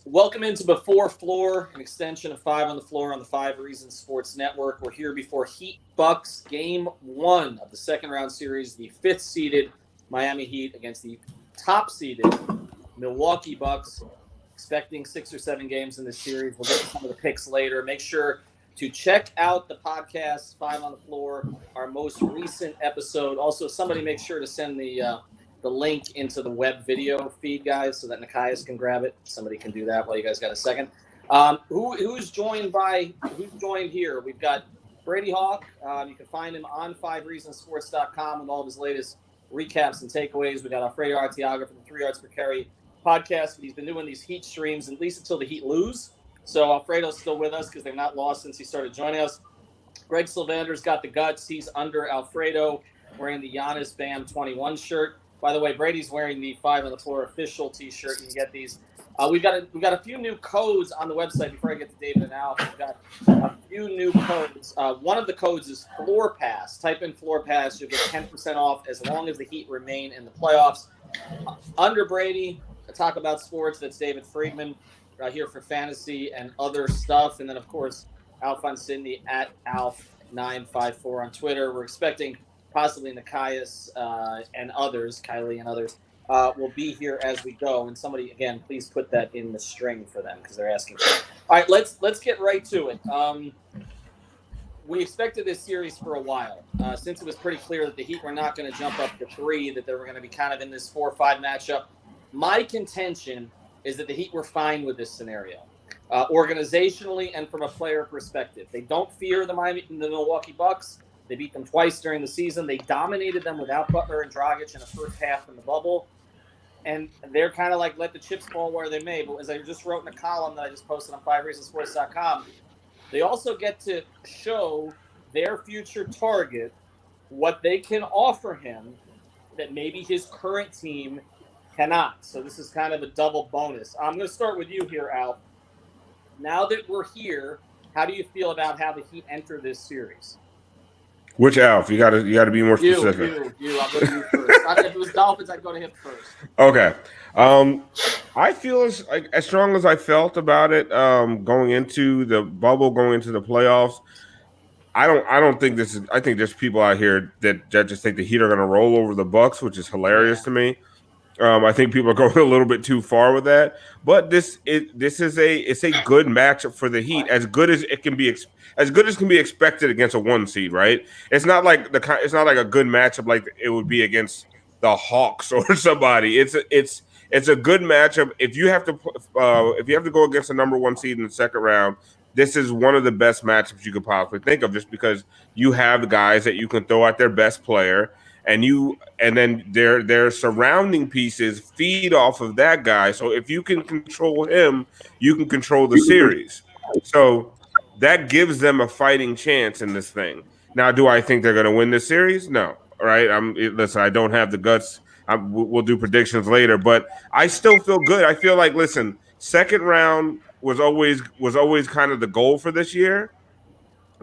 Welcome into Before Floor, an extension of 5 on the Floor on the 5 Reasons Sports Network. We're here before Heat Bucks Game 1 of the second round series, the 5th-seeded Miami Heat against the top-seeded Milwaukee Bucks. Expecting 6 or 7 games in this series. We'll get to some of the picks later. Make sure to check out the podcast, 5 on the Floor, our most recent episode. Also, somebody make sure to send the link into the web video feed, guys, so that Nikias can grab it. Somebody can do that while you guys got a second. Who's joined here? We've got Brady Hawk. You can find him on 5reasonsports.com with all of his latest recaps and takeaways. We got Alfredo Arteaga from the 3 Yards Per Carry podcast. He's been doing these Heat streams at least until the Heat lose. So Alfredo's still with us because they've not lost since he started joining us. Greg Sylvander's got the guts. He's under Alfredo, wearing the Giannis Bam 21 shirt. By the way, Brady's wearing the 5 on the Floor official T-shirt. You can get these. We've got a few new codes on the website. Before I get to David and Al, we've got a few new codes. One of the codes is Floor Pass. Type in Floor Pass. You'll get 10% off as long as the Heat remain in the playoffs. Under Brady, I talk about sports. That's David Friedman here for fantasy and other stuff. And then, of course, Alf on Sydney at Alf954 on Twitter. We're expecting possibly Nikias and others, Kylie and others, will be here as we go. And somebody, again, please put that in the string for them because they're asking for it. All right, let's get right to it. We expected this series for a while, since it was pretty clear that the Heat were not going to jump up to 3, that they were going to be kind of in this 4-5 matchup. My contention is that the Heat were fine with this scenario, organizationally and from a player perspective. They don't fear the Milwaukee Bucks. They beat them twice during the season. They dominated them without Butler and Dragic in the first half in the bubble. And they're kind of like, let the chips fall where they may. But as I just wrote in a column that I just posted on 5reasonsports.com, they also get to show their future target what they can offer him that maybe his current team cannot. So this is kind of a double bonus. I'm going to start with you here, Al. Now that we're here, how do you feel about how the Heat enter this series? Which Alf? You gotta be more specific. You. I'll go to you first. If it was Dolphins, I'd go to him first. Okay. I feel as strong as I felt about it going into the bubble, going into the playoffs. I don't think this is. I think there's people out here that just think the Heat are going to roll over the Bucks, which is hilarious to me. I think people are going a little bit too far with that. But it's a good matchup for the Heat, as good as it can be. As good as can be expected against a 1 seed, right? It's not like a good matchup like it would be against the Hawks or somebody. It's a good matchup. If you have to go against a number 1 seed in the second round, this is one of the best matchups you could possibly think of, just because you have guys that you can throw at their best player, and then their surrounding pieces feed off of that guy. So if you can control him, you can control the series. So that gives them a fighting chance in this thing. Now, do I think they're going to win this series? No. All right. Listen, I don't have the guts. We'll do predictions later, but I still feel good. I feel like, listen, second round was always kind of the goal for this year.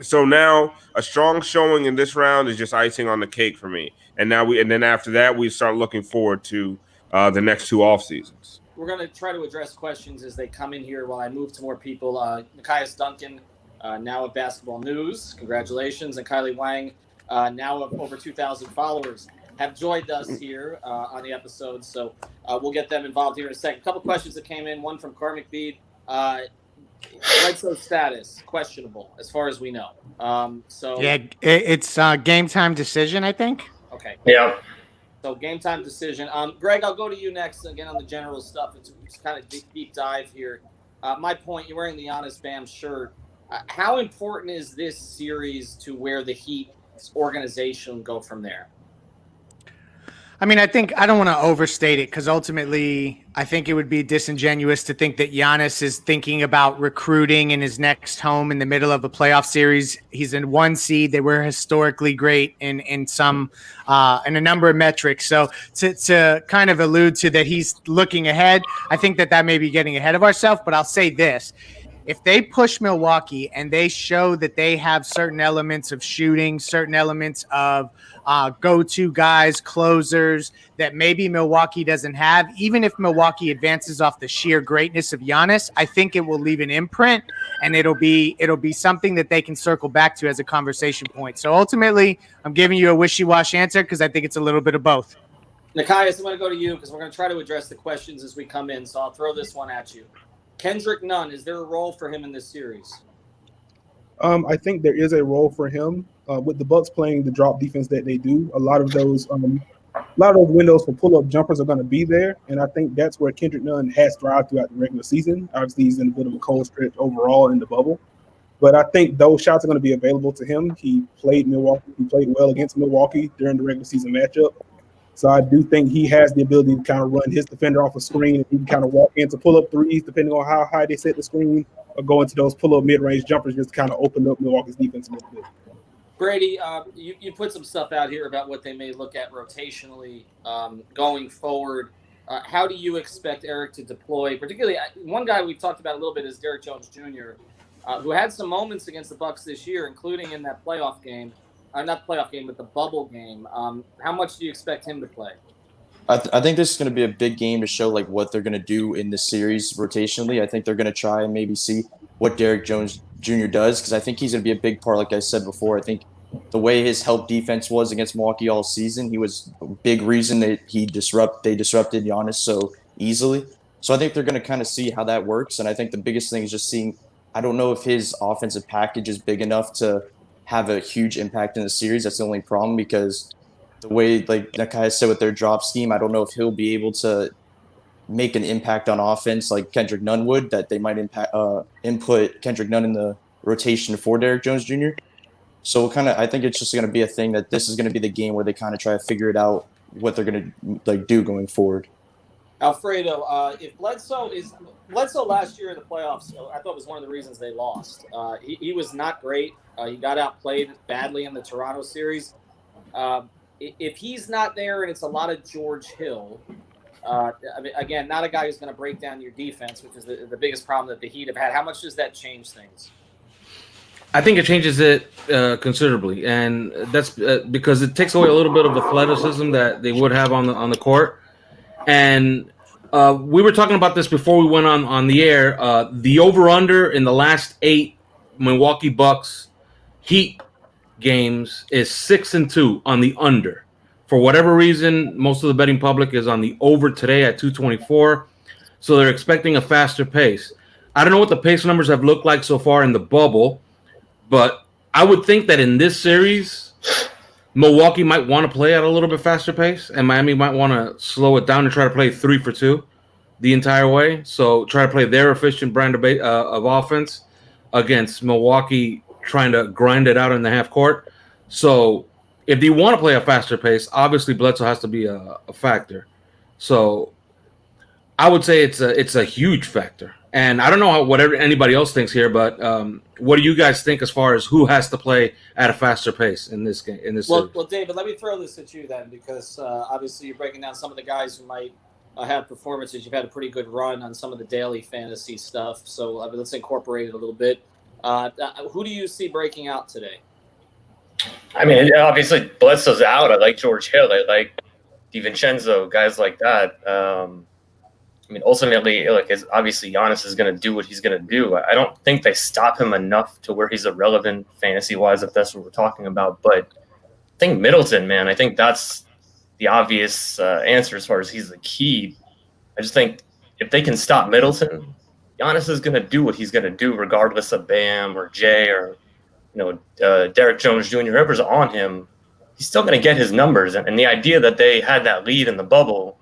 So now a strong showing in this round is just icing on the cake for me. And then after that, we start looking forward to the next 2 off seasons. We're going to try to address questions as they come in here while I move to more people. Nikias Duncan, now of Basketball News, congratulations, and Kylie Wang, now of over 2,000 followers, have joined us here on the episode. So we'll get them involved here in a second. A couple questions that came in. One from Karmic Bead. Red Sox status questionable as far as we know. It's game time decision, I think. Okay. Yeah. So game time decision. Greg, I'll go to you next again on the general stuff. It's kind of deep dive here. My point: you're wearing the Giannis Bam shirt. How important is this series to where the Heat's organization go from there? I mean, I don't want to overstate it, because ultimately I think it would be disingenuous to think that Giannis is thinking about recruiting in his next home in the middle of a playoff series. He's in 1 seed. They were historically great in a number of metrics. So to kind of allude to that he's looking ahead, I think that may be getting ahead of ourselves. But I'll say this. If they push Milwaukee and they show that they have certain elements of shooting, certain elements of go-to guys, closers that maybe Milwaukee doesn't have, even if Milwaukee advances off the sheer greatness of Giannis, I think it will leave an imprint, and it'll be something that they can circle back to as a conversation point. So ultimately, I'm giving you a wishy-washy answer because I think it's a little bit of both. Nikias, I'm going to go to you because we're going to try to address the questions as we come in. So I'll throw this one at you. Kendrick Nunn, is there a role for him in this series? I think there is a role for him with the Bucks playing the drop defense that they do. A lot of those windows for pull-up jumpers are going to be there, and I think that's where Kendrick Nunn has thrived throughout the regular season. Obviously, he's in a bit of a cold stretch overall in the bubble, but I think those shots are going to be available to him. He played Milwaukee. He played well against Milwaukee during the regular season matchup. So I do think he has the ability to kind of run his defender off a screen, and he can kind of walk into pull-up threes depending on how high they set the screen, or go into those pull-up mid-range jumpers just to kind of open up Milwaukee's defense a little bit. Brady, you put some stuff out here about what they may look at rotationally going forward. How do you expect Eric to deploy? Particularly, one guy we've talked about a little bit is Derek Jones Jr., who had some moments against the Bucks this year, including in that playoff game. Not the playoff game, but the bubble game. How much do you expect him to play? I think this is going to be a big game to show like what they're going to do in this series rotationally. I think they're going to try and maybe see what Derek Jones Jr. does, because I think he's going to be a big part, like I said before. I think the way his help defense was against Milwaukee all season, he was a big reason that they disrupted Giannis so easily. So I think they're going to kind of see how that works. And I think the biggest thing is just seeing, I don't know if his offensive package is big enough to have a huge impact in the series. That's the only problem, because the way, like Nakai said, with their drop scheme, I don't know if he'll be able to make an impact on offense like Kendrick Nunn would, that they might input Kendrick Nunn in the rotation for Derek Jones Jr. So I think it's just going to be a thing that this is going to be the game where they kind of try to figure it out, what they're going to do going forward. Alfredo, if Bledsoe last year in the playoffs, I thought was one of the reasons they lost. He was not great. He got outplayed badly in the Toronto series. If he's not there and it's a lot of George Hill, again, not a guy who's going to break down your defense, which is the biggest problem that the Heat have had. How much does that change things? I think it changes it considerably, and that's because it takes away a little bit of the athleticism that they would have on the court. And we were talking about this before we went on the air. The over/under in the last 8 Milwaukee Bucks Heat games is 6-2 on the under. For whatever reason, most of the betting public is on the over today at 224. So they're expecting a faster pace. I don't know what the pace numbers have looked like so far in the bubble, but I would think that in this series, Milwaukee might want to play at a little bit faster pace, and Miami might want to slow it down and try to play 3 for 2 the entire way. So try to play their efficient brand of offense against Milwaukee trying to grind it out in the half court. So if they want to play a faster pace, obviously Bledsoe has to be a factor. So I would say it's a huge factor. And I don't know what anybody else thinks here, but what do you guys think as far as who has to play at a faster pace in this game? Well, David, let me throw this at you then, because obviously you're breaking down some of the guys who might have performances. You've had a pretty good run on some of the daily fantasy stuff, so let's incorporate it a little bit. Who do you see breaking out today? I mean, obviously Bledsoe's out. I like George Hill. I like DiVincenzo, guys like that. I mean, ultimately, obviously Giannis is going to do what he's going to do. I don't think they stop him enough to where he's irrelevant fantasy-wise, if that's what we're talking about. But I think Middleton, man, I think that's the obvious answer as far as he's the key. I just think if they can stop Middleton, Giannis is going to do what he's going to do, regardless of Bam or Jay or Derek Jones Jr., whoever's on him. He's still going to get his numbers. And the idea that they had that lead in the bubble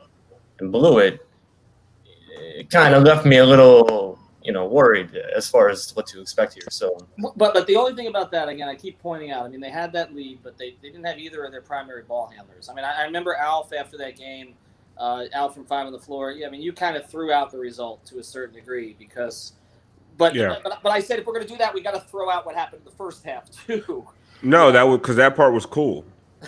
and blew it, it kind of left me a little, worried as far as what to expect here. So, but the only thing about that, again, I keep pointing out, I mean, they had that lead, but they didn't have either of their primary ball handlers. I mean, I remember Alf after that game, Alf from 5 on the floor. Yeah, I mean, you kind of threw out the result to a certain degree because, but I said if we're going to do that, we got to throw out what happened in the first half too. No, because that part was cool.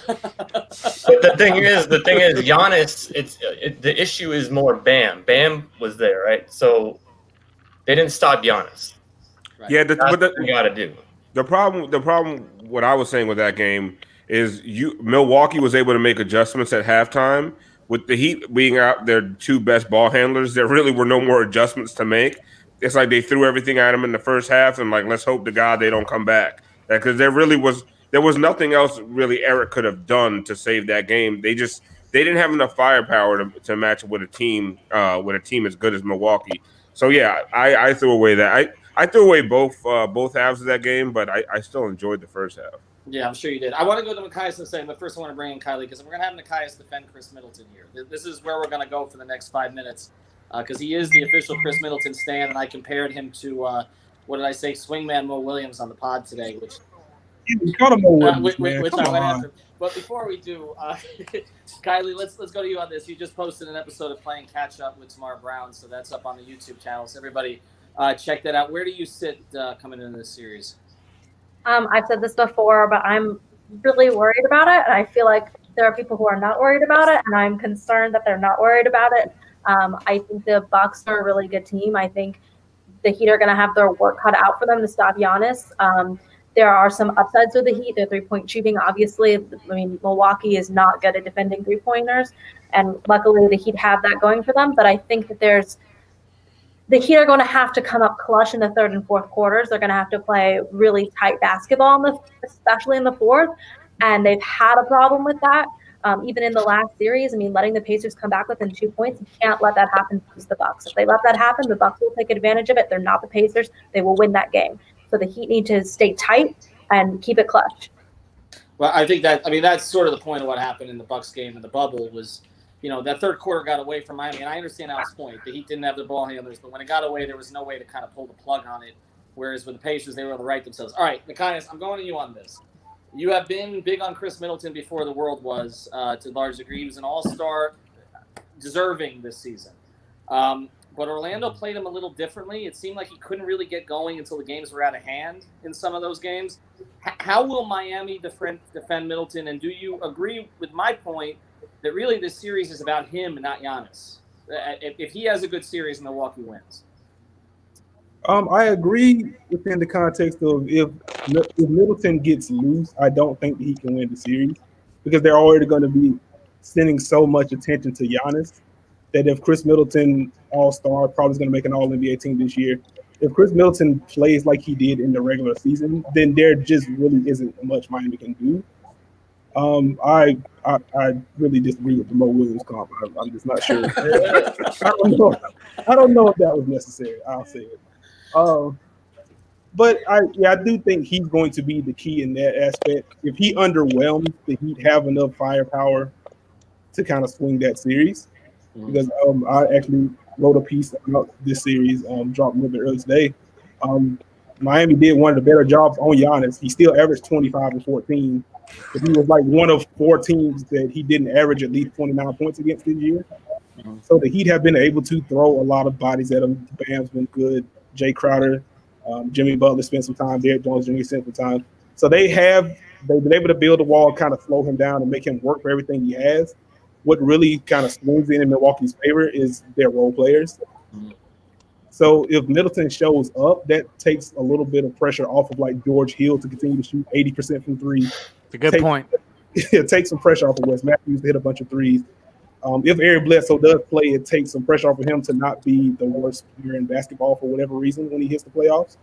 But the thing is, Giannis. The issue is more Bam. Bam was there, right? So they didn't stop Giannis. Right. Yeah, That's but what you got to do. the problem, what I was saying with that game is Milwaukee was able to make adjustments at halftime with the Heat being out their two best ball handlers. There really were no more adjustments to make. It's like they threw everything at them in the first half, and like let's hope to God they don't come back. Because there was nothing else really Eric could have done to save that game. They didn't have enough firepower to match with a team as good as Milwaukee. So yeah, I threw away that. I threw away both halves of that game, but I still enjoyed the first half. Yeah, I'm sure you did. I want to go to Machias in a second, but first I want to bring in Kylie because we're going to have Machias defend Chris Middleton here. This is where we're going to go for the next 5 minutes because he is the official Chris Middleton stan, and I compared him to, what did I say, swingman Mo Williams on the pod today, which Call him Mo Williams, which I Come went on. after. But before we do, Kylie, let's go to you on this. You just posted an episode of Playing Catch Up with Tamar Brown, so that's up on the YouTube channel. So everybody check that out. Where do you sit coming into this series? I've said this before, but I'm really worried about it, and I feel like there are people who are not worried about it, and I'm concerned that they're not worried about it. I think the Bucks are a really good team. I think the Heat are going to have their work cut out for them to stop Giannis. There are some upsides with the Heat. Their three-point shooting, obviously. I mean, Milwaukee is not good at defending three-pointers, and luckily the Heat have that going for them. But I think that the Heat are going to have to come up clutch in the third and fourth quarters. They're going to have to play really tight basketball, especially in the fourth. And they've had a problem with that. Even in the last series, I mean, letting the Pacers come back within 2 points, you can't let that happen to the Bucks. If they let that happen, the Bucks will take advantage of it. They're not the Pacers. They will win that game. So the Heat need to stay tight and keep it clutch. Well, I think that's sort of the point of what happened in the Bucks game in the bubble was, that third quarter got away from Miami. And I understand Al's point. The Heat didn't have the ball handlers, but when it got away, there was no way to kind of pull the plug on it. Whereas with the Pacers, they were able to right themselves. All right, Machias, I'm going to you on this. You have been big on Chris Middleton before the world was, to a large degree. He was an all-star, deserving this season. But Orlando played him a little differently. It seemed like he couldn't really get going until the games were out of hand in some of those games. How will Miami defend Middleton? And do you agree with my point that really this series is about him and not Giannis? If he has a good series, Milwaukee wins. I agree within the context of if Middleton gets loose, I don't think that he can win the series because they're already going to be sending so much attention to Giannis that if Chris Middleton, all-star, probably is going to make an all-NBA team this year. If Chris Middleton plays like he did in the regular season, then there just really isn't much Miami can do. I really disagree with the Mo Williams comp. I'm just not sure. I don't know if that was necessary. I'll say it. But I do think he's going to be the key in that aspect. If he underwhelms, then he'd have enough firepower to kind of swing that series. Because I actually wrote a piece about this series, dropped a little bit early today. Miami did one of the better jobs on Giannis. He still averaged 25 and 14. But he was like one of 4 teams that he didn't average at least 29 points against this year. So the Heat have been able to throw a lot of bodies at him. Bam's been good. Jay Crowder, Jimmy Butler spent some time. Derrick Jones Jr. spent some time. So they've been able to build a wall, kind of slow him down and make him work for everything he has. What really kind of swings in Milwaukee's favor is their role players. So if Middleton shows up, that takes a little bit of pressure off of like George Hill to continue to shoot 80% from three. It's a good point. It takes some pressure off of Wes Matthews to hit a bunch of threes. If Eric Bledsoe does play, it takes some pressure off of him to not be the worst player in basketball for whatever reason when he hits the playoffs.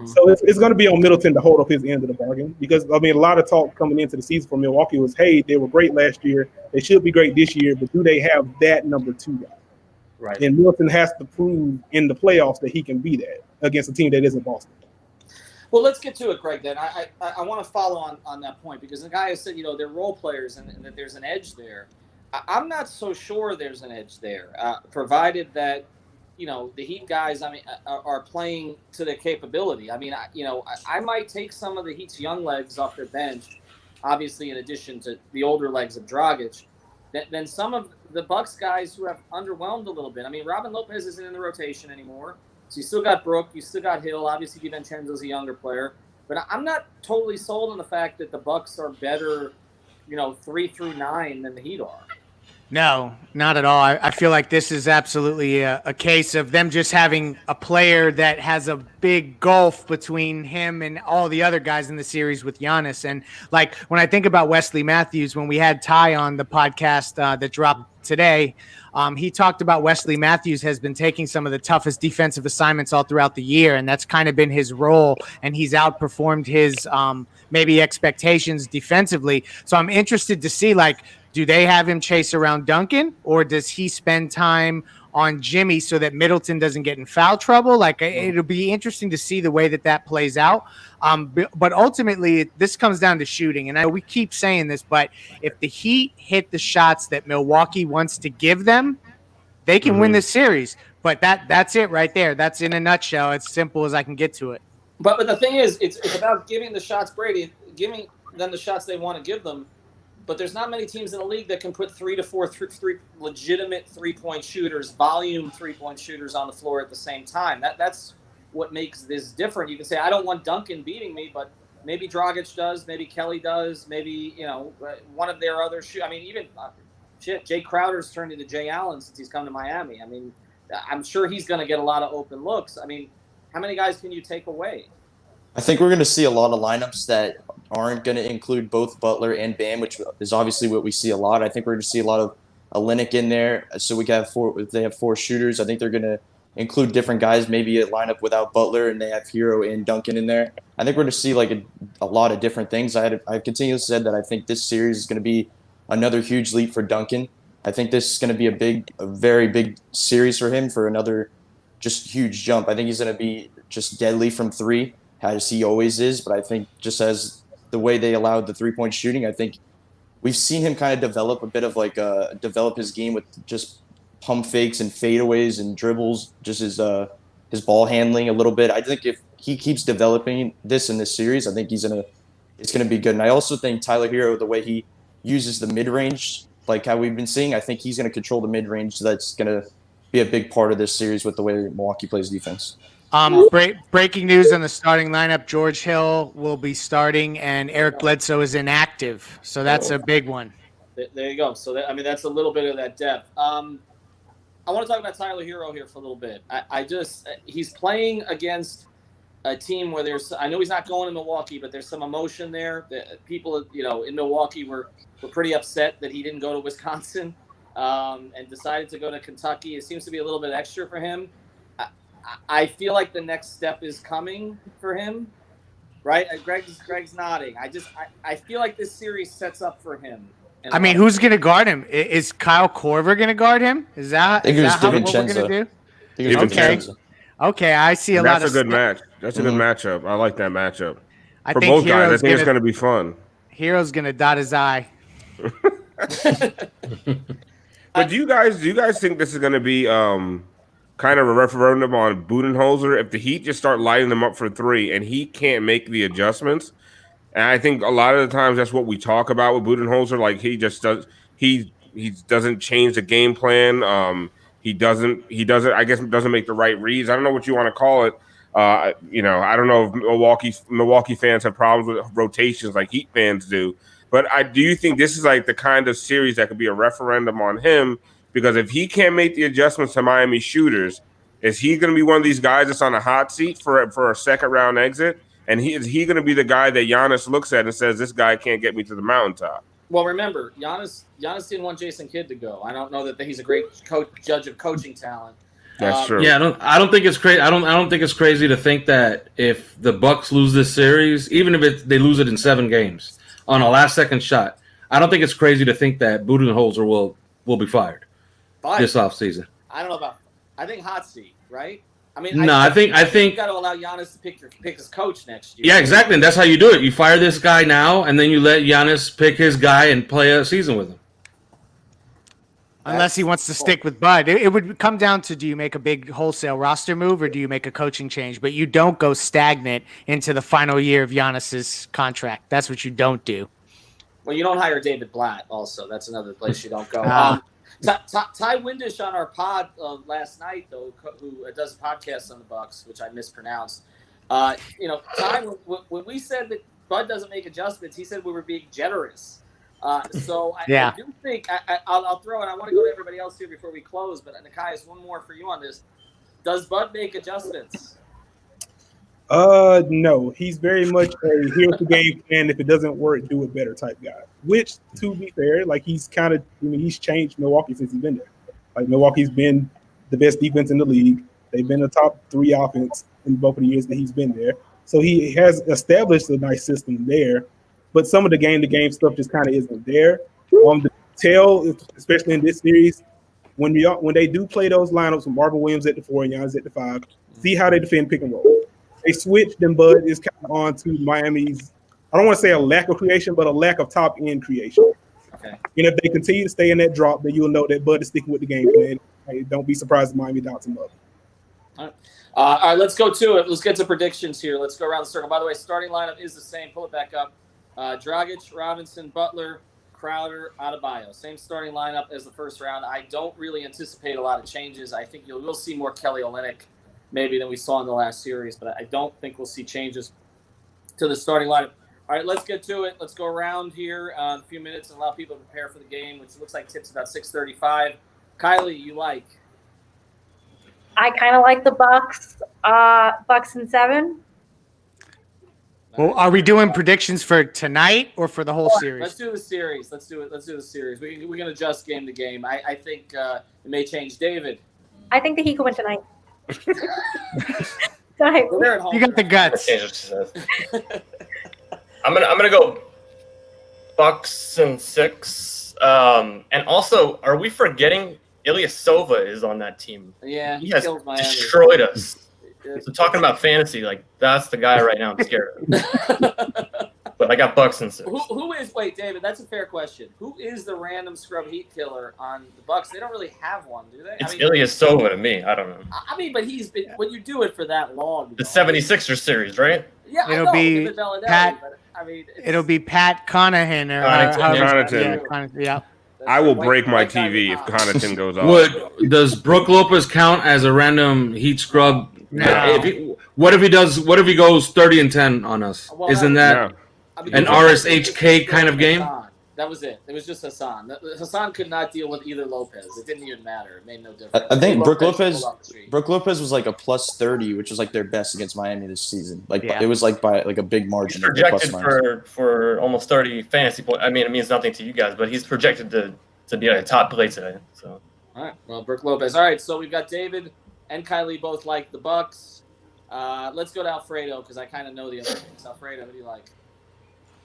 So it's going to be on Middleton to hold up his end of the bargain because, I mean, a lot of talk coming into the season for Milwaukee was, hey, they were great last year. They should be great this year, but do they have that number 2 guy? Right. And Middleton has to prove in the playoffs that he can be that against a team that isn't Boston. Well, let's get to it, Greg, then. I want to follow on that point because the guy has said, they're role players and that there's an edge there. I'm not so sure there's an edge there, provided that, the Heat guys, are playing to their capability. I mean, I might take some of the Heat's young legs off their bench, obviously in addition to the older legs of Dragic, than some of the Bucks guys who have underwhelmed a little bit. I mean, Robin Lopez isn't in the rotation anymore. So you still got Brook, you still got Hill. Obviously, DiVincenzo's a younger player. But I'm not totally sold on the fact that the Bucks are better, 3 through 9 than the Heat are. No, not at all. I feel like this is absolutely a case of them just having a player that has a big gulf between him and all the other guys in the series with Giannis. And like when I think about Wesley Matthews, when we had Ty on the podcast that dropped today, he talked about Wesley Matthews has been taking some of the toughest defensive assignments all throughout the year, and that's kind of been his role, and he's outperformed his maybe expectations defensively. So I'm interested to see, like, do they have him chase around Duncan, or does he spend time on Jimmy so that Middleton doesn't get in foul trouble? Like, it'll be interesting to see the way that plays out. But ultimately, this comes down to shooting. And I know we keep saying this, but if the Heat hit the shots that Milwaukee wants to give them, they can win this series. But that's it right there. That's in a nutshell. It's simple as I can get to it. But the thing is, it's about giving the shots, Brady, giving them the shots they want to give them. But there's not many teams in the league that can put 3 to 4 legitimate three-point shooters, volume three-point shooters on the floor at the same time. That's what makes this different. You can say, I don't want Duncan beating me, but maybe Dragic does, maybe Kelly does, maybe, one of their other I mean, even Jay Crowder's turned into Jay Allen since he's come to Miami. I mean, I'm sure he's going to get a lot of open looks. I mean, how many guys can you take away? I think we're going to see a lot of lineups that aren't going to include both Butler and Bam, which is obviously what we see a lot. I think we're going to see a lot of Olynyk in there. So we have they have 4 shooters. I think they're going to include different guys, maybe a lineup without Butler, and they have Hero and Duncan in there. I think we're going to see like a lot of different things. I've continually said that I think this series is going to be another huge leap for Duncan. I think this is going to be a very big series for him for another just huge jump. I think he's going to be just deadly from 3, as he always is. But I think just as the way they allowed the 3-point shooting, I think we've seen him kind of develop a bit of develop his game with just pump fakes and fadeaways and dribbles, just his ball handling a little bit. I think if he keeps developing this in this series, I think it's gonna be good. And I also think Tyler Hero, the way he uses the mid range, like how we've been seeing, I think he's gonna control the mid range. So that's gonna be a big part of this series with the way Milwaukee plays defense. Breaking news on the starting lineup: George Hill will be starting, and Eric Bledsoe is inactive. So that's a big one. There you go. So that's a little bit of that depth. I want to talk about Tyler Hero here for a little bit. He's playing against a team where I know he's not going to Milwaukee, but there's some emotion there. People, in Milwaukee were pretty upset that he didn't go to Wisconsin and decided to go to Kentucky. It seems to be a little bit extra for him. I feel like the next step is coming for him, right? Greg's nodding. I feel like this series sets up for him. I mean, who's going to guard him? Is Kyle Korver going to guard him? Is that what we're going to do? Okay, I see That's a good match. That's a good matchup. I like that matchup. For both guys, I think it's going to be fun. Hero's going to dot his I. But do you guys think this is going to be kind of a referendum on Budenholzer? If the Heat just start lighting them up for 3 and he can't make the adjustments, and I think a lot of the times that's what we talk about with Budenholzer. Like he doesn't change the game plan. He doesn't make the right reads. I don't know what you want to call it. I don't know if Milwaukee fans have problems with rotations like Heat fans do. But do you think this is like the kind of series that could be a referendum on him? Because if he can't make the adjustments to Miami shooters, is he going to be one of these guys that's on a hot seat for a second round exit? And is he going to be the guy that Giannis looks at and says, this guy can't get me to the mountaintop? Well, remember, Giannis didn't want Jason Kidd to go. I don't know that he's a great judge of coaching talent. That's true. Yeah, I don't think it's crazy. I don't think it's crazy to think that if the Bucks lose this series, even if they lose it in 7 games on a last-second shot, I don't think it's crazy to think that Budenholzer will be fired this offseason. I don't know about. I think hot seat, right? I mean, I think you got to allow Giannis to pick his coach next year. Yeah, exactly. And that's how you do it. You fire this guy now, and then you let Giannis pick his guy and play a season with him. Unless he wants to stick with Bud. It would come down to, do you make a big wholesale roster move or do you make a coaching change? But you don't go stagnant into the final year of Giannis's contract. That's what you don't do. Well, you don't hire David Blatt also. That's another place you don't go. Ty Windish on our pod last night, though, who does a podcast on the Bucks, which I mispronounced. Ty, when we said that Bud doesn't make adjustments, he said we were being generous. So Yeah. I do think I'll throw it. I want to go to everybody else here before we close, but Nikias, one more for you on this. Does Bud make adjustments? No, he's very much a here's the game plan. If it doesn't work, do it better type guy. Which, to be fair, like he's changed Milwaukee since he's been there. Like Milwaukee's been the best defense in the league. They've been a top 3 offense in both of the years that he's been there. So he has established a nice system there. But some of the game-to-game stuff just kind of isn't there. The tell, especially in this series, when they do play those lineups with Marvin Williams at the 4 and Giannis at the 5, see how they defend pick and roll. They switched, and Bud is kind of on to Miami's, I don't want to say a lack of creation, but a lack of top-end creation. Okay. And if they continue to stay in that drop, then you'll know that Bud is sticking with the game plan. Hey, don't be surprised if Miami doubts him up. All right, let's go to it. Let's get to predictions here. Let's go around the circle. By the way, starting lineup is the same. Pull it back up. Dragic, Robinson, Butler, Crowder, Adebayo. Same starting lineup as the first round. I don't really anticipate a lot of changes. I think we'll see more Kelly Olynyk maybe than we saw in the last series, but I don't think we'll see changes to the starting lineup. All right, let's get to it. Let's go around here in a few minutes and allow people to prepare for the game, which looks like tips about 6:35. Kylie, you like? I kind of like the Bucks. Bucks in 7. Well, are we doing predictions for tonight or for the whole series? Let's do the series. Let's do the series. We can adjust game to game. I think it may change. David. I think the Heat can win tonight. Go ahead. They're at home. You got the guts. I'm gonna go Bucks in 6. And also, are we forgetting Ilyasova is on that team? Yeah, He has kills Miami. destroyed us. So talking about fantasy, like that's the guy right now I'm scared of. But I got Bucks in 6. Who is? Wait, David, that's a fair question. Who is the random scrub Heat killer on the Bucks? They don't really have one, do they? It's Ilyasova to me. I don't know. I mean, but he's been. When you do it for that long, The 76ers series, right? Yeah, It'll I know, be David Bellinelli, Pat- but, I mean, It'll be Pat Connaughton or Connaughton. Yeah. I will break my TV if Connaughton goes off. Does Brook Lopez count as a random Heat scrub? No. What if he does? What if he goes 30-10 on us? Well, Isn't that an RSHK kind of game? That was it. It was just Hassan. Hassan could not deal with either Lopez. It didn't even matter. It made no difference. I think Brook pulled up the street. Lopez was like a plus 30, which was like their best against Miami this season. Like Yeah. It was like by like a big He's margin. projected for almost 30 fantasy points. I mean, it means nothing to you guys, but he's projected to be like a top play today. So All right. Well, Brook Lopez. All right. So we've got David and Kylie both like the Bucks. Let's go to Alfredo because I kind of know the other things. Alfredo, who do you like?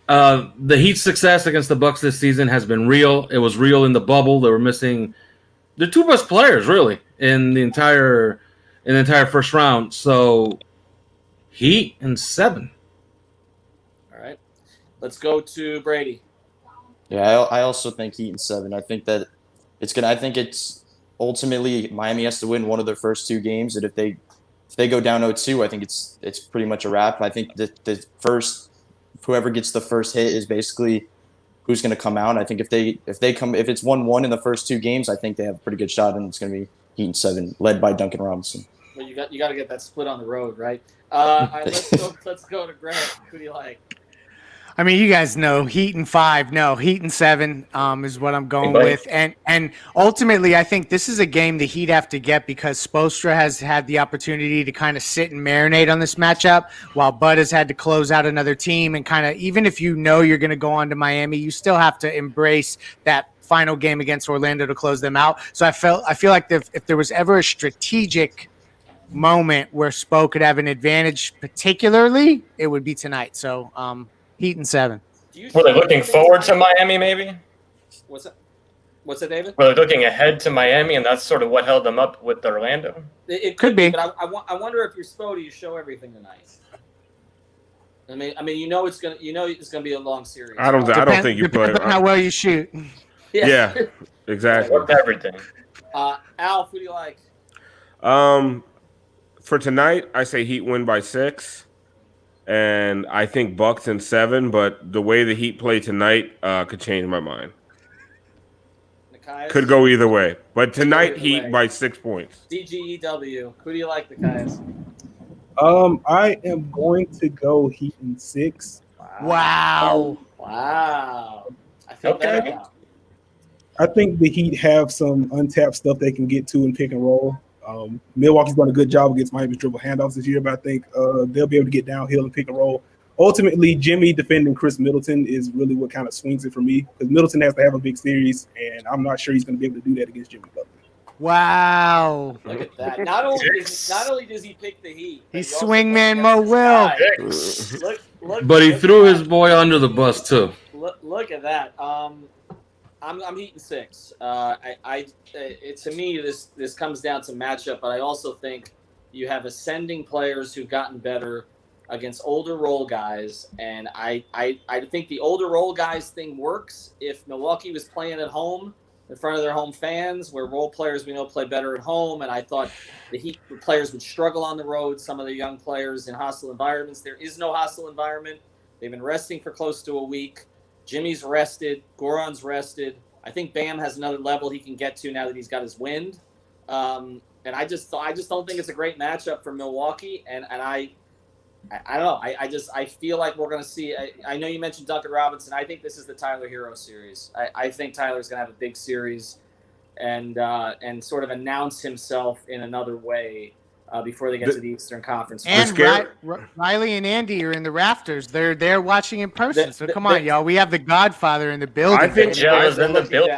The Heat's success against the Bucks this season has been real. It was real in the bubble. They were missing their 2 best players really in the entire first round. So Heat in 7. All right. Let's go to Brady. Yeah, I also think Heat in 7. I think that I think it's ultimately Miami has to win one of their first 2 games, and if they go down 0-2, I think it's pretty much a wrap. I think the first whoever gets the first hit is basically who's going to come out. I think if it's 1-1 in the first 2 games, I think they have a pretty good shot, and it's going to be Heat in 7, led by Duncan Robinson. Well, you got to get that split on the road, right? All right, let's go to Greg. Who do you like? I mean, you guys know Heat in 5. No, Heat in 7 is what I'm going with. And ultimately, I think this is a game the Heat have to get because Spoelstra has had the opportunity to kind of sit and marinate on this matchup while Bud has had to close out another team. And kind of even if you know you're going to go on to Miami, you still have to embrace that final game against Orlando to close them out. So I feel like if there was ever a strategic moment where Spo could have an advantage particularly, it would be tonight. So Heat in 7. Were they looking forward to Miami, maybe? What's that, David? Were they looking ahead to Miami, and that's sort of what held them up with Orlando? It Could be. But I wonder if you're Spo, do you show everything tonight? I mean, you know it's gonna be a long series. I don't think you play. Depends on how well you shoot. Yeah, exactly. Worked everything. Alf, who do you like? For tonight, I say Heat win by 6. And I think Bucks in 7, but the way the Heat play tonight could change my mind. Nikias? Could go either way. But tonight, either Heat way. by 6 points. DGEW. Who do you like, Nikias? I am going to go Heat in 6. Wow. Wow. feel better Okay. about. I think the Heat have some untapped stuff they can get to in pick and roll. Milwaukee's done a good job against Miami's dribble handoffs this year, but I think they'll be able to get downhill and pick and roll. Ultimately, Jimmy defending Chris Middleton is really what kind of swings it for me, because Middleton has to have a big series, and I'm not sure he's going to be able to do that against Jimmy Butler. Wow. Look at that. Not only does he pick the Heat, but He's he also swingman goes Mo against Will. his guy. Look, But he look threw at his that. boy under the bus too. Look at that. I'm Heat in 6. To me this comes down to matchup, but I also think you have ascending players who've gotten better against older role guys, and I think the older role guys thing works if Milwaukee was playing at home in front of their home fans, where role players we know play better at home, and I thought the Heat players would struggle on the road. Some of the young players in hostile environments. There is no hostile environment. They've been resting for close to a week. Jimmy's rested. Goran's rested. I think Bam has another level he can get to now that he's got his wind. And I just don't think it's a great matchup for Milwaukee. And I don't know. I feel like we're going to see. I know you mentioned Duncan Robinson. I think this is the Tyler Hero series. I think Tyler's going to have a big series and sort of announce himself in another way before they get to the Eastern Conference. And Riley and Andy are in the rafters. They're there watching in person. So come on, y'all. We have the Godfather in the building. I think Jealous in the building.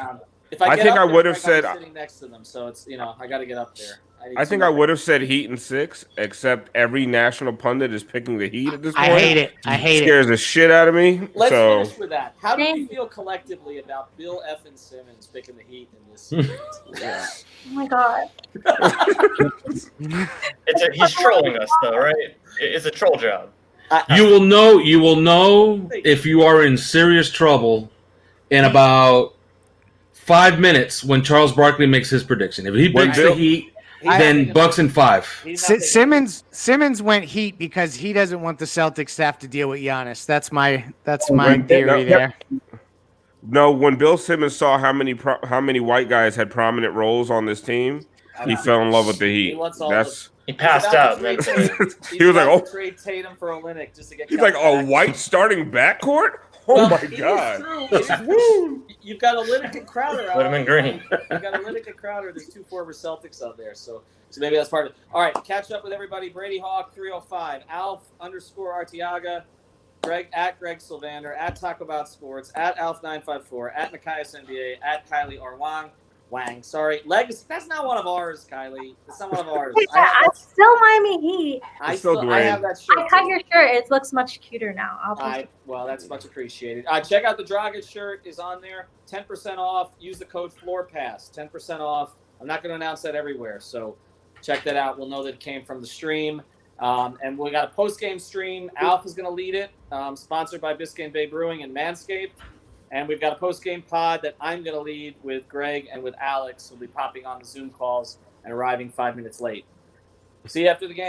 If I think I would have said I'm sitting next to them, so it's I got to get up there. I think I would have said Heat in 6, except every national pundit is picking the Heat at this point. I hate it. Scares the shit out of me. Let's so finish with that. How do you feel collectively about Bill F. Simmons picking the Heat in this series? Oh my god. He's trolling us though, right? It's a troll job. You will know if you are in serious trouble in about 5 minutes when Charles Barkley makes his prediction. If he picks the Heat, then Bucks in 5. Simmons went Heat because he doesn't want the Celtics to have to deal with Giannis. That's my theory there. No, when Bill Simmons saw how many white guys had prominent roles on this team, he fell in love with the Heat. He passed out. He was like, "Oh, trade Tatum for Olynyk just to get." He's like, "A white starting backcourt? Oh my god!" You've got Olynyk and Crowder. Put him in green. You've got Olynyk and Crowder. There's 2 former Celtics out there, so maybe that's part of it. All right, catch up with everybody. Brady Hawk 305, Alf_Artiaga, Greg Sylvander, at Talk About Sports, at Alf954, at Nikias NBA, at Kylie or Wang. Sorry, Legacy. That's not one of ours, Kylie. It's not one of ours. Yeah, I'm still Miami Heat. I have that shirt. I cut your shirt. It looks much cuter now. Well, that's much appreciated. Check out the Dragic shirt is on there. 10% off. Use the code FloorPass. 10% off. I'm not going to announce that everywhere, so check that out. We'll know that it came from the stream. And we got a post-game stream. Alf is going to lead it, sponsored by Biscayne Bay Brewing and Manscaped. And we've got a post-game pod that I'm going to lead with Greg and with Alex, who'll be popping on the Zoom calls and arriving 5 minutes late. See you after the game.